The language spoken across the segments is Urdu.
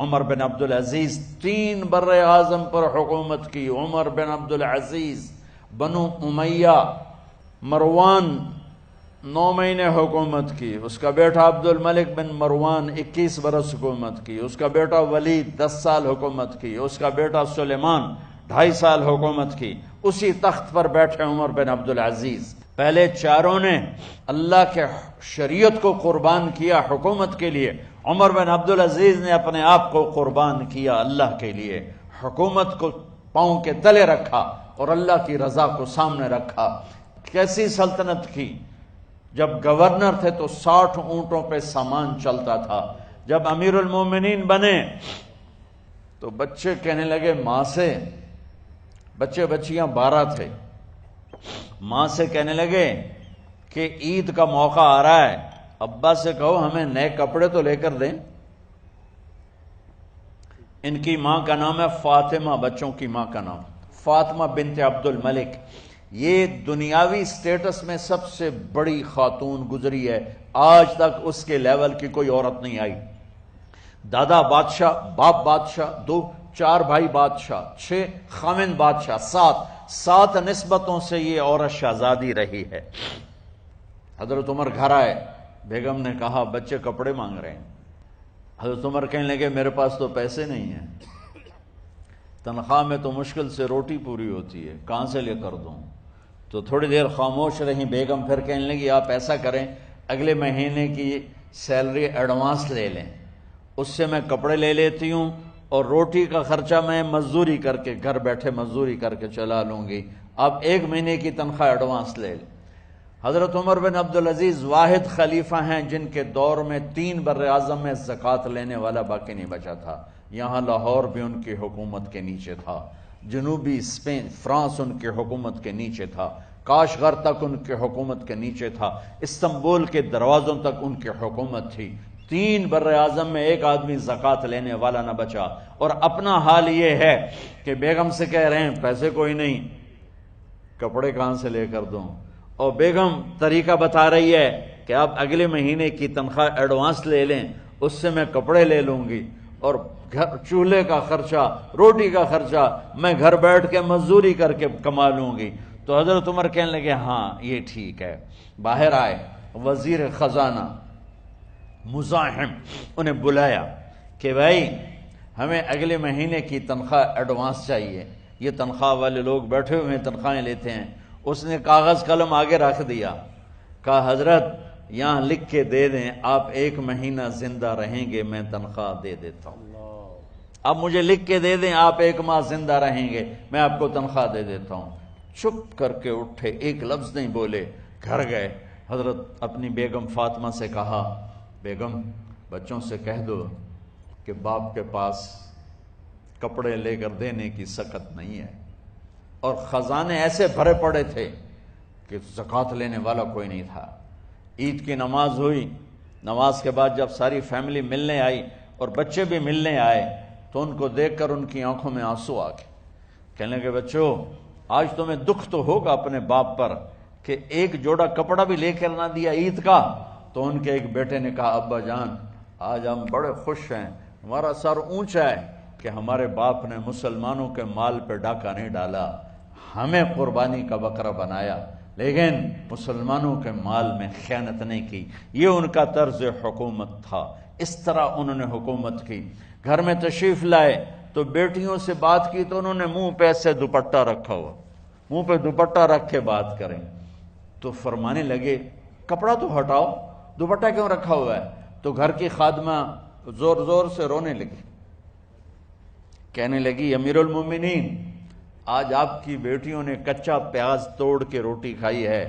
عمر بن عبدالعزیز 3 بر اعظم پر حکومت کی. عمر بن عبدالعزیز، بنو امیہ، مروان 9 مہینے حکومت کی. اس کا بیٹا عبد الملک بن مروان 21 برس حکومت کی. اس کا بیٹا ولید 10 سال حکومت کی. اس کا بیٹا سلیمان 2.5 سال حکومت کی. اسی تخت پر بیٹھے عمر بن عبدالعزیز. پہلے چاروں نے اللہ کے شریعت کو قربان کیا حکومت کے لیے. عمر بن عبدالعزیز نے اپنے آپ کو قربان کیا اللہ کے لیے. حکومت کو پاؤں کے تلے رکھا اور اللہ کی رضا کو سامنے رکھا. کیسی سلطنت کی؟ جب گورنر تھے تو 60 اونٹوں پہ سامان چلتا تھا. جب امیر المومنین بنے تو بچے کہنے لگے ماں سے، بچے بچیاں 12 تھے، ماں سے کہنے لگے کہ عید کا موقع آ رہا ہے، ابا سے کہو ہمیں نئے کپڑے تو لے کر دیں. ان کی ماں کا نام ہے فاطمہ، بچوں کی ماں کا نام فاطمہ بنت عبد الملک. یہ دنیاوی سٹیٹس میں سب سے بڑی خاتون گزری ہے. آج تک اس کے لیول کی کوئی عورت نہیں آئی. دادا بادشاہ، باپ بادشاہ، 4 بھائی بادشاہ، 6 خامند بادشاہ، 7 نسبتوں سے یہ عورت شہزادی رہی ہے. حضرت عمر گھر آئے، بیگم نے کہا بچے کپڑے مانگ رہے ہیں. حضرت عمر کہنے لگے میرے پاس تو پیسے نہیں ہیں، تنخواہ میں تو مشکل سے روٹی پوری ہوتی ہے، کہاں سے لے کر دوں؟ تو تھوڑی دیر خاموش رہیں. بیگم پھر کہنے لگی آپ ایسا کریں، اگلے مہینے کی سیلری ایڈوانس لے لیں، اس سے میں کپڑے لے لیتی ہوں اور روٹی کا خرچہ میں مزدوری کر کے گھر بیٹھے مزدوری کر کے چلا لوں گی، آپ 1 مہینے کی تنخواہ ایڈوانس لے لیں. حضرت عمر بن عبدالعزیز واحد خلیفہ ہیں جن کے دور میں 3 بر اعظم میں زکوٰۃ لینے والا باقی نہیں بچا تھا. یہاں لاہور بھی ان کی حکومت کے نیچے تھا، جنوبی اسپین فرانس ان کی حکومت کے نیچے تھا، کاشغر تک ان کی حکومت کے نیچے تھا، استنبول کے دروازوں تک ان کی حکومت تھی. 3 بر اعظم میں ایک آدمی زکوٰۃ لینے والا نہ بچا. اور اپنا حال یہ ہے کہ بیگم سے کہہ رہے ہیں پیسے کوئی نہیں، کپڑے کہاں سے لے کر دوں؟ اور بیگم طریقہ بتا رہی ہے کہ آپ اگلے مہینے کی تنخواہ ایڈوانس لے لیں، اس سے میں کپڑے لے لوں گی اور چولہے کا خرچہ، روٹی کا خرچہ میں گھر بیٹھ کے مزدوری کر کے کما لوں گی. تو حضرت عمر کہنے لگے ہاں یہ ٹھیک ہے. باہر آئے وزیر خزانہ مزاحم، انہیں بلایا کہ بھائی ہمیں اگلے مہینے کی تنخواہ ایڈوانس چاہیے. یہ تنخواہ والے لوگ بیٹھے ہوئے ہیں، تنخواہیں لیتے ہیں. اس نے کاغذ قلم آگے رکھ دیا، کہا حضرت یہاں لکھ کے دے دیں آپ 1 مہینہ زندہ رہیں گے میں تنخواہ دے دیتا ہوں. اب مجھے لکھ کے دے دیں آپ 1 ماہ زندہ رہیں گے میں آپ کو تنخواہ دے دیتا ہوں. چپ کر کے اٹھے، ایک لفظ نہیں بولے، گھر گئے. حضرت اپنی بیگم فاطمہ سے کہا بیگم بچوں سے کہہ دو کہ باپ کے پاس کپڑے لے کر دینے کی سکت نہیں ہے. اور خزانے ایسے بھرے پڑے تھے کہ زکوٰۃ لینے والا کوئی نہیں تھا. عید کی نماز ہوئی، نماز کے بعد جب ساری فیملی ملنے آئی اور بچے بھی ملنے آئے تو ان کو دیکھ کر ان کی آنکھوں میں آنسو آ گئے. کہنے لگے بچوں آج تمہیں دکھ تو ہوگا اپنے باپ پر کہ ایک جوڑا کپڑا بھی لے کر نہ دیا عید کا. تو ان کے ایک بیٹے نے کہا ابا جان آج ہم بڑے خوش ہیں، ہمارا سر اونچا ہے کہ ہمارے باپ نے مسلمانوں کے مال پہ ڈاکہ نہیں ڈالا، ہمیں قربانی کا بکرا بنایا لیکن مسلمانوں کے مال میں خیانت نہیں کی. یہ ان کا طرز حکومت تھا، اس طرح انہوں نے حکومت کی. گھر میں تشریف لائے تو بیٹیوں سے بات کی تو انہوں نے منہ پہ ایسے دوپٹہ رکھا ہوا، منہ پہ دوپٹہ رکھ کے بات کریں. تو فرمانے لگے کپڑا تو ہٹاؤ، دوپٹہ کیوں رکھا ہوا ہے؟ تو گھر کی خادمہ زور زور سے رونے لگی، کہنے لگی امیر المومنین آج آپ کی بیٹیوں نے کچا پیاز توڑ کے روٹی کھائی ہے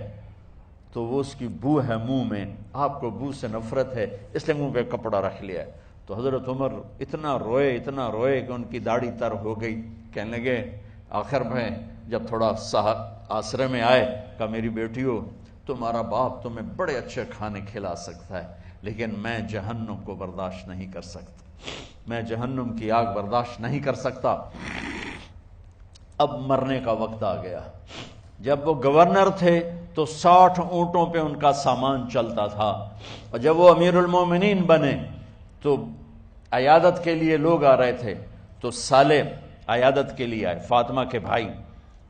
تو وہ اس کی بو ہے منہ میں، آپ کو بو سے نفرت ہے اس لیے منہ پہ کپڑا رکھ لیا ہے. تو حضرت عمر اتنا روئے کہ ان کی داڑھی تر ہو گئی. کہنے لگے آخر میں جب تھوڑا آسرے میں آئے کہا میری بیٹیوں تمہارا باپ تمہیں بڑے اچھے کھانے کھلا سکتا ہے لیکن میں جہنم کو برداشت نہیں کر سکتا، میں جہنم کی آگ برداشت نہیں کر سکتا. اب مرنے کا وقت آ گیا. جب وہ گورنر تھے تو 60 اونٹوں پہ ان کا سامان چلتا تھا، اور جب وہ امیر المومنین بنے تو عیادت کے لیے لوگ آ رہے تھے تو صالح عیادت کے لیے آئے، فاطمہ کے بھائی،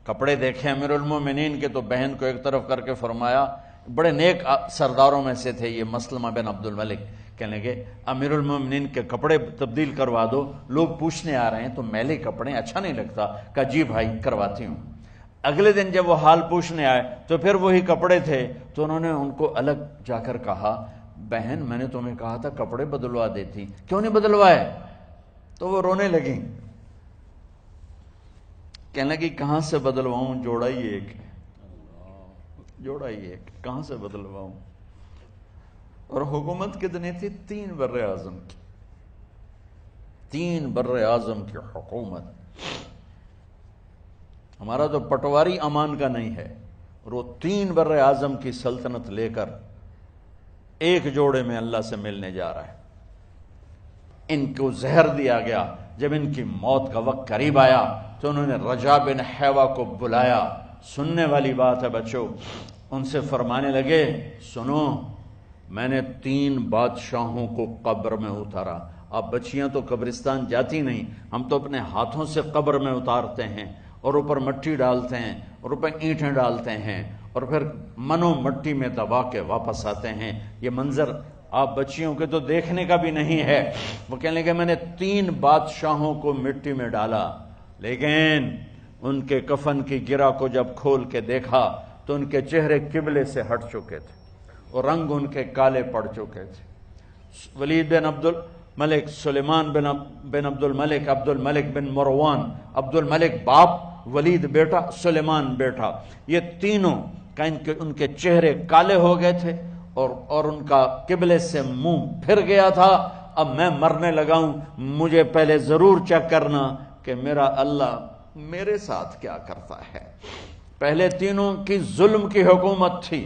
کپڑے دیکھے امیر المومنین کے تو بہن کو ایک طرف کر کے فرمایا، بڑے نیک سرداروں میں سے تھے یہ مسلمہ بن عبد الملک، کہنے لگے امیر المومنین کے کپڑے تبدیل کروا دو، لوگ پوچھنے آ رہے ہیں تو میلے کپڑے اچھا نہیں لگتا، کہا جی بھائی کرواتی ہوں۔ اگلے دن جب وہ حال پوچھنے آئے تو پھر وہی کپڑے تھے، تو انہوں نے ان کو الگ جا کر کہا، بہن میں نے تمہیں کہا تھا کپڑے بدلوا دیتی، کیوں نہیں بدلوائے؟ تو وہ رونے لگیں، کہنے لگی کہاں سے بدلواؤں، جوڑا ہی ایک، جوڑا ہی ایک، کہاں سے بدلواؤں؟ اور حکومت کتنی تھی؟ 3 بر اعظم کی، 3 بر اعظم کی حکومت۔ ہمارا تو پٹواری امان کا نہیں ہے، اور وہ 3 بر اعظم کی سلطنت لے کر ایک جوڑے میں اللہ سے ملنے جا رہا ہے۔ ان کو زہر دیا گیا، جب ان کی موت کا وقت قریب آیا تو انہوں نے رجا بن حیوہ کو بلایا، سننے والی بات ہے بچوں، ان سے فرمانے لگے سنو، میں نے 3 بادشاہوں کو قبر میں اتارا۔ اب بچیاں تو قبرستان جاتی نہیں، ہم تو اپنے ہاتھوں سے قبر میں اتارتے ہیں، اور اوپر مٹی ڈالتے ہیں، اور اوپر اینٹیں ڈالتے ہیں، اور پھر منو مٹی میں دبا کے واپس آتے ہیں۔ یہ منظر آپ بچیوں کے تو دیکھنے کا بھی نہیں ہے۔ وہ کہنے لگے میں نے 3 بادشاہوں کو مٹی میں ڈالا، لیکن ان کے کفن کی گرہ کو جب کھول کے دیکھا تو ان کے چہرے قبلے سے ہٹ چکے تھے اور رنگ ان کے کالے پڑ چکے تھے۔ ولید بن عبد الملک، سلیمان بن عبد الملک، عبد الملک بن مروان، عبد الملک باپ، ولید بیٹا، سلیمان بیٹا، یہ تینوں کا ان کے چہرے کالے ہو گئے تھے، اور ان کا قبلے سے منہ پھر گیا تھا۔ اب میں مرنے لگا ہوں، مجھے پہلے ضرور چیک کرنا کہ میرا اللہ میرے ساتھ کیا کرتا ہے۔ پہلے تینوں کی ظلم کی حکومت تھی،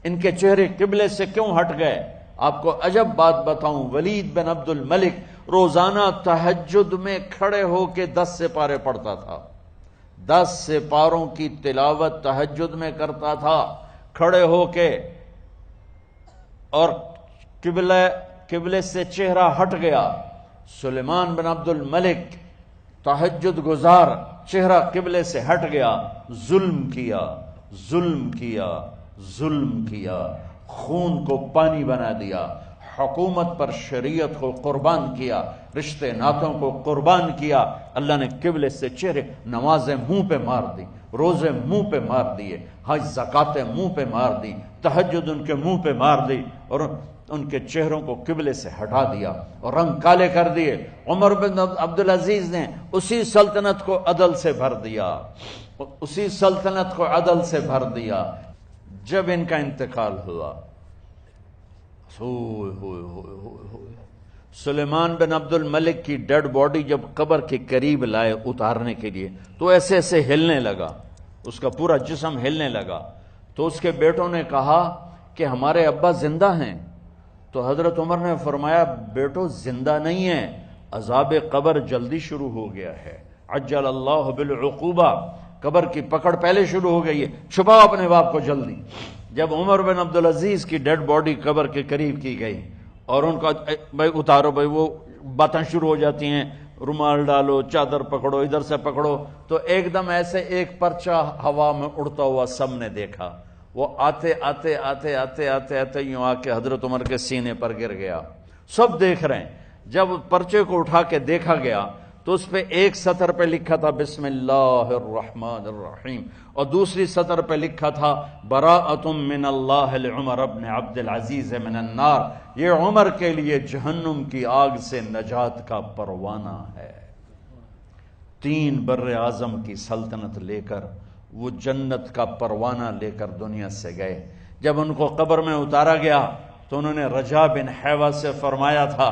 ان کے چہرے قبلے سے کیوں ہٹ گئے؟ آپ کو عجب بات بتاؤں، ولید بن عبد الملک روزانہ تہجد میں کھڑے ہو کے 10 سپارے پڑھتا تھا، 10 سپاروں کی تلاوت تہجد میں کرتا تھا کھڑے ہو کے، اور قبلے سے چہرہ ہٹ گیا۔ سلیمان بن عبد الملک تہجد گزار، چہرہ قبلے سے ہٹ گیا، ظلم کیا، ظلم کیا، ظلم کیا، خون کو پانی بنا دیا، حکومت پر شریعت کو قربان کیا، رشتے ناتوں کو قربان کیا۔ اللہ نے قبلے سے چہرے، نمازیں منہ پہ مار دی، روزے منہ پہ مار دیے، حج زکاتیں منہ پہ مار دی، تہجد ان کے منہ پہ مار دی، اور ان کے چہروں کو قبلے سے ہٹا دیا اور رنگ کالے کر دیے۔ عمر بن عبدالعزیز نے اسی سلطنت کو عدل سے بھر دیا، اسی سلطنت کو عدل سے بھر دیا۔ جب ان کا انتقال ہوا، سلیمان بن عبد الملک کی ڈیڈ باڈی جب قبر کے قریب لائے اتارنے کے لیے تو ایسے ایسے ہلنے لگا، اس کا پورا جسم ہلنے لگا۔ تو اس کے بیٹوں نے کہا کہ ہمارے ابا زندہ ہیں، تو حضرت عمر نے فرمایا بیٹو زندہ نہیں ہیں، عذاب قبر جلدی شروع ہو گیا ہے، عجل اللہ بالعقوبہ، قبر کی پکڑ پہلے شروع ہو گئی ہے، چھپاؤ اپنے باپ کو جلدی۔ جب عمر بن عبدالعزیز کی ڈیڈ باڈی قبر کے قریب کی گئی اور ان کا بھائی اتارو، بھائی وہ باتیں شروع ہو جاتی ہیں، رومال ڈالو، چادر پکڑو، ادھر سے پکڑو، تو ایک دم ایسے ایک پرچہ ہوا میں اڑتا ہوا سب نے دیکھا، وہ آتے آتے آتے آتے آتے آتے یوں آ کے حضرت عمر کے سینے پر گر گیا۔ سب دیکھ رہے ہیں۔ جب پرچے کو اٹھا کے دیکھا گیا تو اس پہ ایک سطر پہ لکھا تھا بسم اللہ الرحمن الرحیم، اور دوسری سطر پہ لکھا تھا براءۃ من اللہ لعمر بن عبد العزیز من النار، یہ عمر کے لیے جہنم کی آگ سے نجات کا پروانہ ہے۔ 3 بر اعظم کی سلطنت لے کر وہ جنت کا پروانہ لے کر دنیا سے گئے۔ جب ان کو قبر میں اتارا گیا تو انہوں نے رجا بن حیوہ سے فرمایا تھا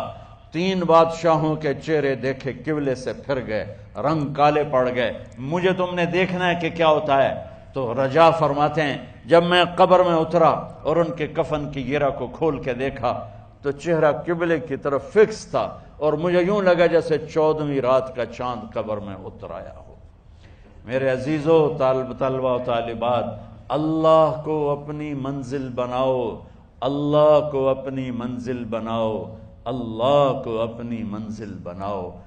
3 بادشاہوں کے چہرے دیکھے قبلے سے پھر گئے، رنگ کالے پڑ گئے، مجھے تم نے دیکھنا ہے کہ کیا ہوتا ہے۔ تو رجا فرماتے ہیں جب میں قبر میں اترا اور ان کے کفن کی گرہ کو کھول کے دیکھا تو چہرہ قبلے کی طرف فکس تھا، اور مجھے یوں لگا جیسے 14ویں رات کا چاند قبر میں اتر آیا ہو۔ میرے عزیزو، طلبہ و طالبات، اللہ کو اپنی منزل بناؤ، اللہ کو اپنی منزل بناؤ، اللہ کو اپنی منزل بناؤ۔